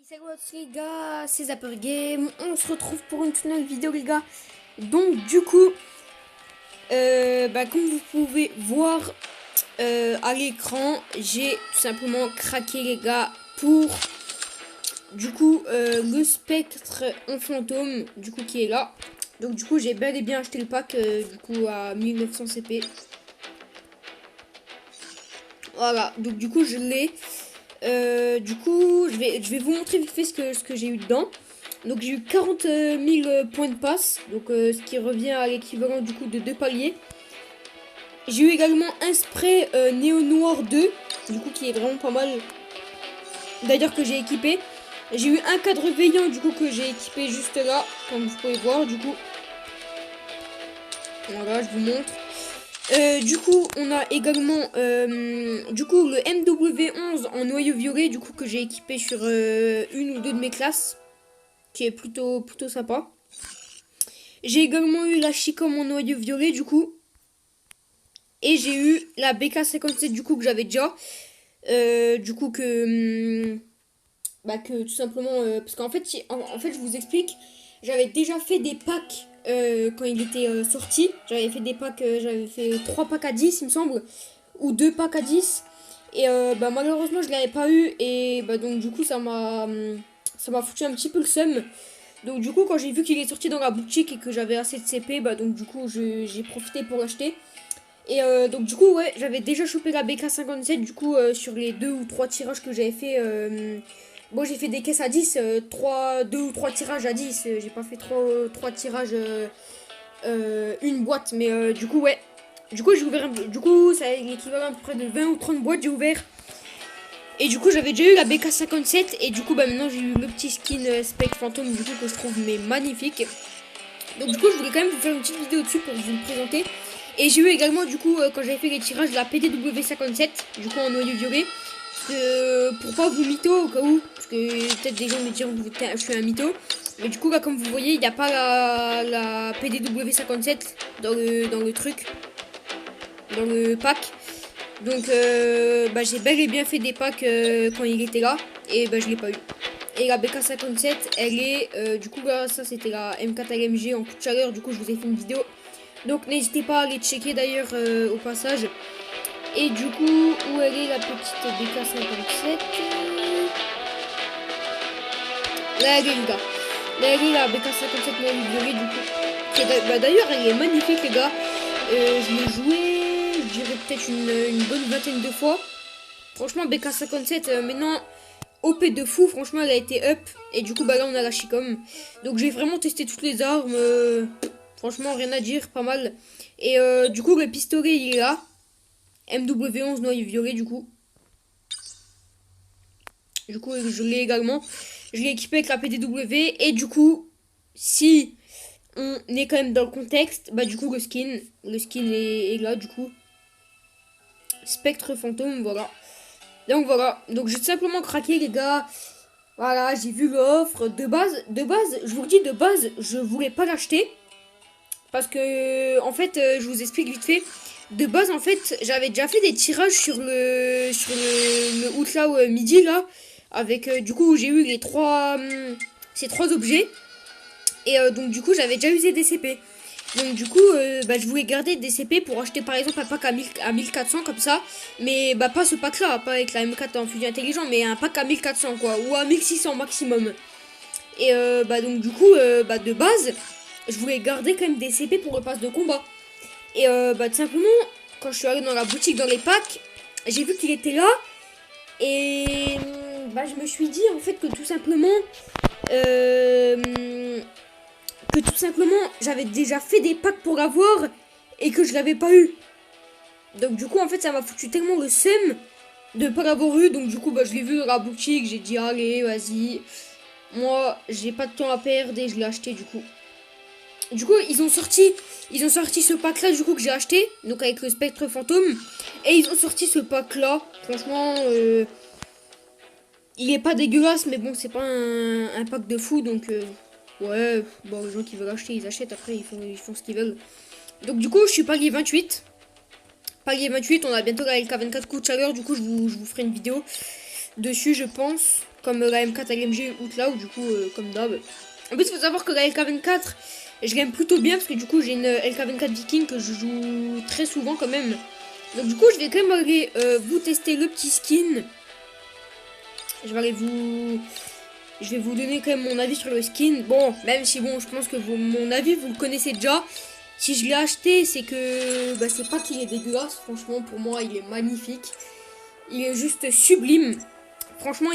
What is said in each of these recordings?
Salut à tous les gars, c'est Zapper Game. On se retrouve pour une toute nouvelle vidéo les gars. Donc du coup, comme vous pouvez voir à l'écran, j'ai tout simplement craqué les gars pour du coup le spectre en fantôme du coup qui est là. Donc du coup j'ai bel et bien acheté le pack du coup à 1900 CP. Voilà, donc du coup je l'ai. Du coup, je vais vous montrer vite fait ce que j'ai eu dedans. Donc j'ai eu 40 000 points de passe, donc ce qui revient à l'équivalent du coup de 2 paliers. J'ai eu également un spray Néo Noir 2, du coup qui est vraiment pas mal. D'ailleurs que j'ai équipé. J'ai eu un cadre veillant du coup que j'ai équipé juste là, comme vous pouvez voir du coup. Voilà, je vous montre. Du coup, on a également du coup le MW11 en noyau violet, du coup que j'ai équipé sur une ou deux de mes classes, qui est plutôt sympa. J'ai également eu la Chicom en noyau violet, du coup, et j'ai eu la BK57 du coup que j'avais déjà, du coup que tout simplement parce qu'en fait, en fait je vous explique, j'avais déjà fait des packs. Quand il était sorti, j'avais fait des packs, j'avais fait 3 packs à 10 il me semble, ou 2 packs à 10 et malheureusement je l'avais pas eu et donc du coup ça m'a foutu un petit peu le seum. Donc du coup quand j'ai vu qu'il est sorti dans la boutique et que j'avais assez de CP, donc du coup j'ai profité pour l'acheter. Et donc du coup ouais, j'avais déjà chopé la BK57 du coup sur les 2 ou 3 tirages que j'avais fait. Bon, j'ai fait des caisses à 10, 2 ou 3 tirages à 10. J'ai pas fait 3 tirages, une boîte. Mais du coup, ouais. Du coup, j'ai ouvert. Du coup, ça a l'équivalent à peu près de 20 ou 30 boîtes, j'ai ouvert. Et du coup, j'avais déjà eu la BK57. Et du coup, maintenant, j'ai eu le petit skin Spec Phantom, du coup, que je trouve mais magnifique. Donc, du coup, je voulais quand même vous faire une petite vidéo dessus pour vous le présenter. Et j'ai eu également, du coup, quand j'avais fait les tirages, la PDW57, du coup, en noyau violet. Pour pas vous mytho au cas où, parce que peut-être des gens me diront que je suis un mytho, mais du coup là comme vous voyez il n'y a pas la PDW57 dans le truc, dans le pack. Donc j'ai bel et bien fait des packs quand il était là et je l'ai pas eu. Et la BK57 elle est du coup là, ça c'était la M4 LMG en coup de chaleur, du coup je vous ai fait une vidéo, donc n'hésitez pas à aller checker d'ailleurs au passage. Et du coup, où elle est la petite BK57? Là, elle est, les gars. Là, elle est la BK57 noyau violet, du coup. D'ailleurs, elle est magnifique, les gars. Je l'ai joué, je dirais peut-être une bonne vingtaine de fois. Franchement, BK57, maintenant, OP de fou. Franchement, elle a été up. Et du coup, là, on a la Chicom. Donc, j'ai vraiment testé toutes les armes. Franchement, rien à dire, pas mal. Et du coup, le pistolet, il est là. MW11 noyau violet du coup. Du coup je l'ai également. Je l'ai équipé avec la PDW. Et du coup, si on est quand même dans le contexte, du coup le skin est là du coup. Spectre fantôme, voilà. Donc voilà. Donc j'ai tout simplement craqué les gars. Voilà, j'ai vu l'offre. De base, je vous le dis de base, je voulais pas l'acheter. Parce que en fait, je vous explique vite fait. De base, en fait, j'avais déjà fait des tirages sur le Outlaw midi là, avec du coup j'ai eu ces trois objets et donc du coup j'avais déjà usé des CP. Donc du coup, je voulais garder des CP pour acheter par exemple un pack à 1400 comme ça, mais pas ce pack là, pas avec la M4 en fusil intelligent, mais un pack à 1400 quoi, ou à 1600 maximum. Et donc du coup, de base, je voulais garder quand même des CP pour le pass de combat. Et tout simplement, quand je suis allée dans la boutique, dans les packs, j'ai vu qu'il était là. Et je me suis dit en fait que tout simplement, j'avais déjà fait des packs pour l'avoir et que je l'avais pas eu. Donc du coup, en fait, ça m'a foutu tellement le seum de pas l'avoir eu. Donc du coup, je l'ai vu dans la boutique, j'ai dit allez, vas-y. Moi, j'ai pas de temps à perdre et je l'ai acheté du coup. Du coup, ils ont sorti ce pack là du coup que j'ai acheté, donc avec le spectre fantôme, et ils ont sorti ce pack là. Franchement, il est pas dégueulasse, mais bon, c'est pas un pack de fou, donc ouais, les gens qui veulent acheter, ils achètent. Après, ils font ce qu'ils veulent. Donc du coup, je suis palier 28. On a bientôt la LK24 coup de chaleur. Du coup, je vous ferai une vidéo dessus, je pense. comme la M4 AMG ou Cloud, du coup, comme d'hab. En plus, il faut savoir que la LK24, je l'aime plutôt bien parce que du coup, j'ai une LK24 Viking que je joue très souvent quand même. Donc, du coup, je vais quand même aller vous tester le petit skin. Je vais vous donner quand même mon avis sur le skin. Bon, même si bon, je pense que mon avis, vous le connaissez déjà. Si je l'ai acheté, c'est que bah, c'est pas qu'il est dégueulasse. Franchement, pour moi, il est magnifique. Il est juste sublime. Franchement,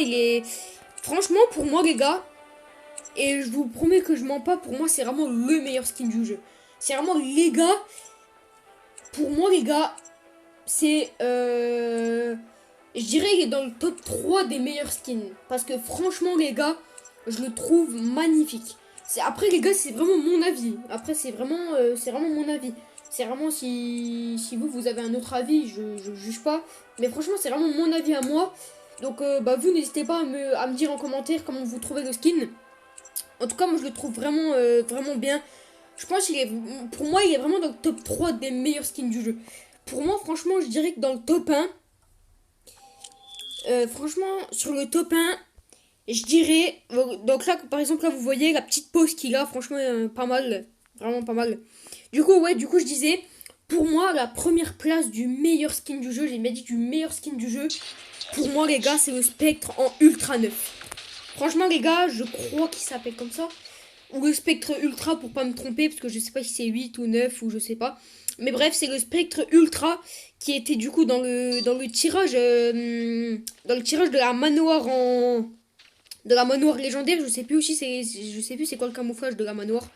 franchement, pour moi, les gars, et je vous promets que je mens pas, pour moi, c'est vraiment le meilleur skin du jeu. C'est vraiment, les gars, pour moi, les gars, c'est... je dirais qu'il est dans le top 3 des meilleurs skins. Parce que franchement, les gars, je le trouve magnifique. Après, les gars, c'est vraiment mon avis. Après, c'est vraiment mon avis. C'est vraiment si vous avez un autre avis, je juge pas. Mais franchement, c'est vraiment mon avis à moi. Donc, bah, vous, n'hésitez pas à me dire en commentaire comment vous trouvez le skin. En tout cas, moi, je le trouve vraiment, vraiment bien. Je pense pour moi, il est vraiment dans le top 3 des meilleurs skins du jeu. Pour moi, franchement, je dirais que dans le top 1, franchement, sur le top 1, je dirais... Donc là, par exemple, là, vous voyez la petite pose qu'il a. Franchement, pas mal. Vraiment pas mal. Du coup, je disais... Pour moi, la première place du meilleur skin du jeu, j'ai bien dit du meilleur skin du jeu. Pour moi, les gars, c'est le Spectre en Ultra 9. Franchement, les gars, je crois qu'il s'appelle comme ça. Ou le Spectre Ultra, pour pas me tromper, parce que je sais pas si c'est 8 ou 9, ou je sais pas. Mais bref, c'est le Spectre Ultra qui était du coup dans le tirage de la manoir de la manoir légendaire. Je sais plus c'est quoi le camouflage de la manoir.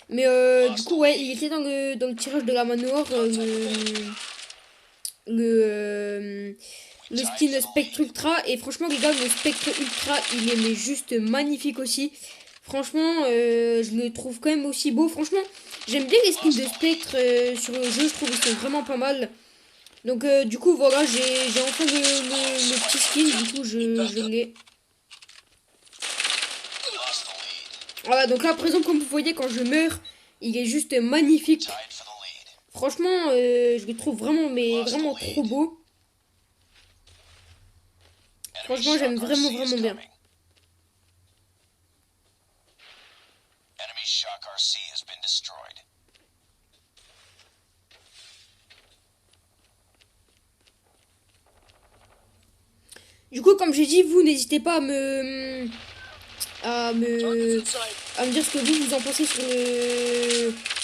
Mais du coup ouais, il était dans le tirage de la manoir, le skin Spectre Ultra. Et franchement les gars, le Spectre Ultra il est mais juste magnifique aussi. Franchement je le trouve quand même aussi beau. Franchement j'aime bien les skins de Spectre sur le jeu, je trouve qu'ils sont vraiment pas mal. Donc du coup voilà, j'ai enfin le petit skin, du coup je l'ai. Voilà, donc là par exemple comme vous voyez quand je meurs, il est juste magnifique. Franchement je le trouve vraiment mais vraiment trop beau. Franchement j'aime vraiment bien. Du coup comme j'ai dit, vous n'hésitez pas à me dire ce que vous en pensez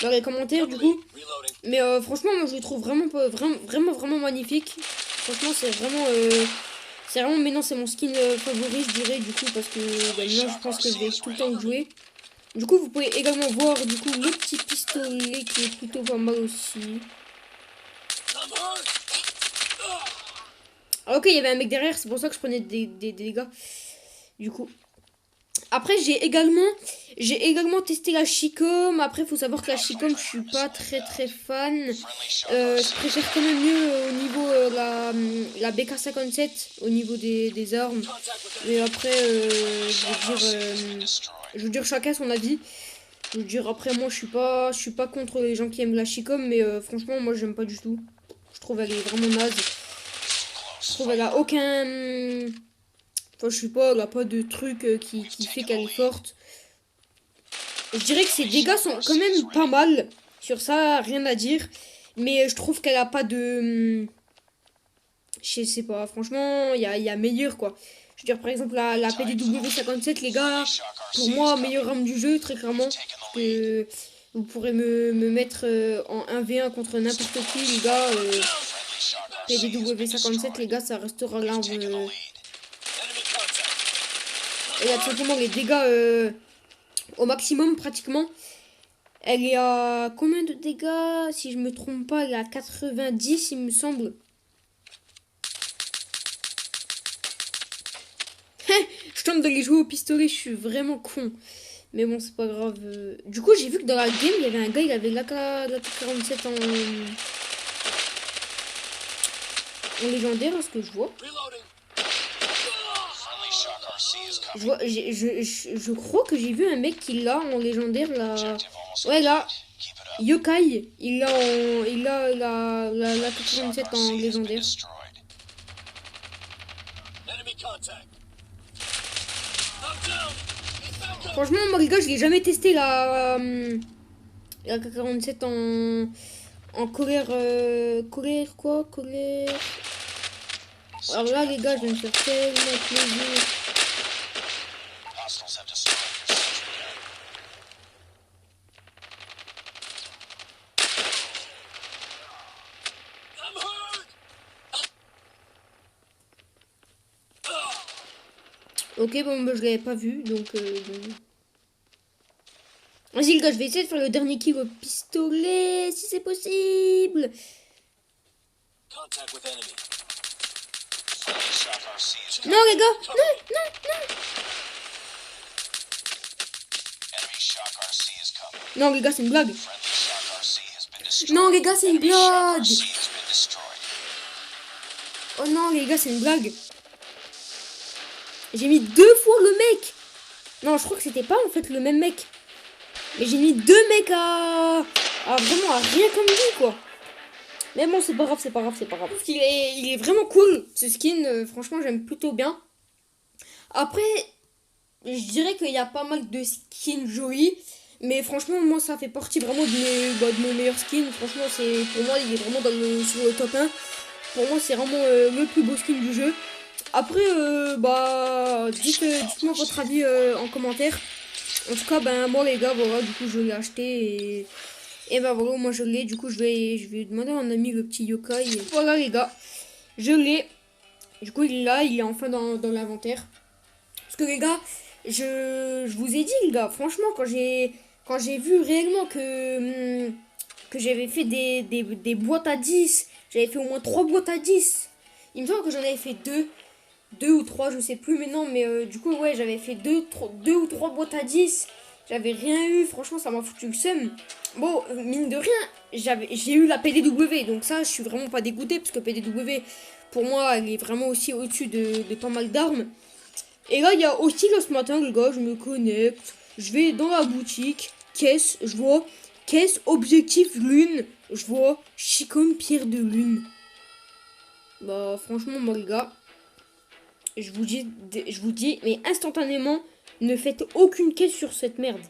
dans les commentaires du coup. Mais franchement moi je le trouve vraiment magnifique. Franchement c'est vraiment maintenant c'est mon skin favori je dirais, du coup, parce que bah, maintenant je pense que je vais tout le temps jouer. Du coup vous pouvez également voir du coup le petit pistolet qui est plutôt pas mal aussi. Ah, ok, il y avait un mec derrière, c'est pour ça que je prenais des dégâts. Du coup. Après, j'ai également testé la Chicom. Après, il faut savoir que la Chicom, je suis pas très fan. Je préfère quand même mieux au niveau la BK57, au niveau des armes. Mais après, je veux dire chacun son avis. Je veux dire, après, moi, je suis pas contre les gens qui aiment la Chicom, mais franchement, moi, j'aime pas du tout. Je trouve elle est vraiment naze. Je trouve elle a aucun... Enfin, je sais pas, elle a pas de truc qui fait qu'elle est forte. Je dirais que ses dégâts sont quand même pas mal. Sur ça, rien à dire. Mais je trouve qu'elle a pas de... Je sais pas, franchement, il y a meilleur, quoi. Je veux dire, par exemple, la PDW57, les gars, pour moi, meilleure arme du jeu, très clairement. Que vous pourrez me mettre en 1v1 contre n'importe qui, les gars. PDW57, les gars, ça restera l'arme... Elle a tout simplement les dégâts au maximum pratiquement. Elle est à combien de dégâts? Si je me trompe pas, elle est à 90 il me semble. Je tente de les jouer au pistolet, je suis vraiment con. Mais bon, c'est pas grave. Du coup, j'ai vu que dans la game, il y avait un gars, il avait l'AK-47 en légendaire, à ce que je vois. Je crois que j'ai vu un mec qui l'a en légendaire là. Ouais, là. Yokai, il a la 87 en légendaire. Franchement, moi, les gars, je l'ai jamais testé la K47 en colère. Colère quoi? Colère. Alors là, les gars, je vais me faire tellement plaisir. Ok, bon, bah, je l'avais pas vu, donc bon. Vas-y, les gars, je vais essayer de faire le dernier kill au pistolet, si c'est possible. Non, les gars, non, les gars, c'est une blague. Non, les gars, c'est une blague. Oh non, les gars, c'est une blague. J'ai mis 2 fois le mec. Non, je crois que c'était pas en fait le même mec. Mais j'ai mis 2 mecs à vraiment à rien comme lui, quoi. Mais bon, c'est pas grave, c'est pas grave, c'est pas grave. Il est vraiment cool, ce skin. Franchement, j'aime plutôt bien. Après, je dirais qu'il y a pas mal de skins jolis. Mais franchement, moi, ça fait partie vraiment de mes meilleurs skins. Franchement, pour moi, il est vraiment sur le top 1. Pour moi, c'est vraiment le plus beau skin du jeu. Après, dites-moi votre avis en commentaire. En tout cas, ben moi les gars, voilà, du coup je l'ai acheté et ben voilà, moi je l'ai. Du coup je vais demander à un ami le petit yokai. Voilà les gars, je l'ai. Du coup il est là, il est enfin dans l'inventaire. Parce que les gars, je vous ai dit les gars, franchement quand j'ai vu réellement que j'avais fait des boîtes à 10, j'avais fait au moins 3 boîtes à 10. Il me semble que j'en avais fait 2 ou 3, je sais plus, mais non, mais du coup, ouais, j'avais fait 2 ou 3 boîtes à 10. J'avais rien eu, franchement, ça m'a foutu le seum. Bon, mine de rien, j'ai eu la PDW, donc ça, je suis vraiment pas dégoûtée, parce que PDW, pour moi, elle est vraiment aussi au-dessus de pas mal d'armes. Et là, il y a aussi, là, ce matin, les gars, je me connecte, je vais dans la boutique, caisse, je vois, caisse, objectif, lune, je vois, Chicom, pierre de lune. Bah, franchement, moi, les gars, je vous dis, mais instantanément, ne faites aucune caisse sur cette merde.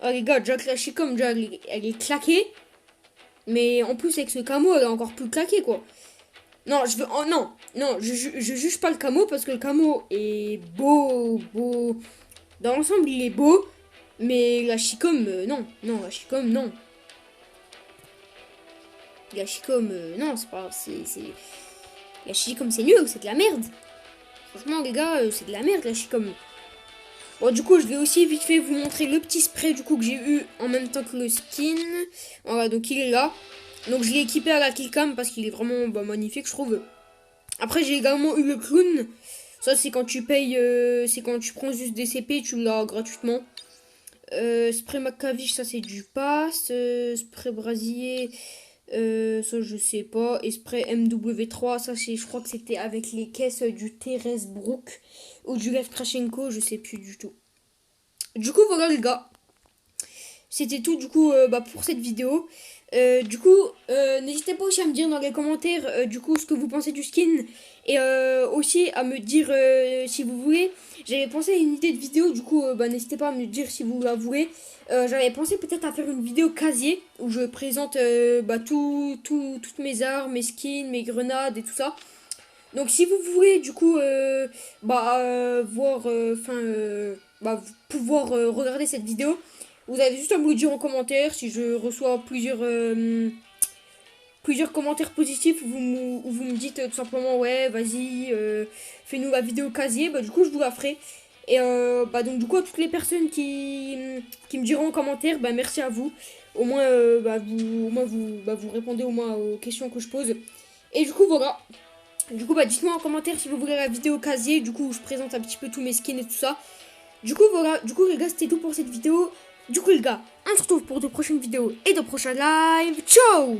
Ah les gars, Jack la Chicom, déjà, elle est claquée. Mais en plus, avec ce camo, elle est encore plus claquée, quoi. Non, je juge pas le camo parce que le camo est beau. Dans l'ensemble, il est beau. Mais la Chicom, non. Non, la Chicom, non. La Chicom, non, c'est pas... La Chicom, c'est nul, c'est de la merde. Franchement, les gars, c'est de la merde, la Chicom. Bon, du coup, je vais aussi vite fait vous montrer le petit spray, du coup, que j'ai eu en même temps que le skin. Voilà, donc il est là. Donc, je l'ai équipé à la killcam parce qu'il est vraiment magnifique, je trouve. Après, j'ai également eu le clown. Ça, c'est quand tu payes, c'est quand tu prends juste des CP, tu l'as gratuitement. Spray Macavish, ça, c'est du pass. Spray Brasier... ça je sais pas. Et spray MW3, ça je crois que c'était avec les caisses du Thérèse Brook ou du Lev Krashenko, je sais plus du tout. Du coup voilà les gars, c'était tout du coup pour cette vidéo. Du coup n'hésitez pas aussi à me dire dans les commentaires du coup ce que vous pensez du skin. Et aussi à me dire si vous voulez. J'avais pensé à une idée de vidéo, du coup n'hésitez pas à me dire si vous la voulez. J'avais pensé peut-être à faire une vidéo casier où je présente toutes mes armes, mes skins, mes grenades et tout ça. Donc si vous voulez du coup pouvoir regarder cette vidéo, vous avez juste à me le dire en commentaire. Si je reçois plusieurs commentaires positifs où vous me dites tout simplement ouais vas-y fais-nous la vidéo casier, du coup je vous la ferai. Et donc du coup à toutes les personnes qui me diront en commentaire, merci à vous. Au moins vous répondez au moins aux questions que je pose. Et du coup voilà. Du coup dites-moi en commentaire si vous voulez la vidéo casier, du coup où je présente un petit peu tous mes skins et tout ça. Du coup voilà, du coup les gars c'était tout pour cette vidéo. Du coup les gars, on se retrouve pour de prochaines vidéos et de prochains lives. Ciao!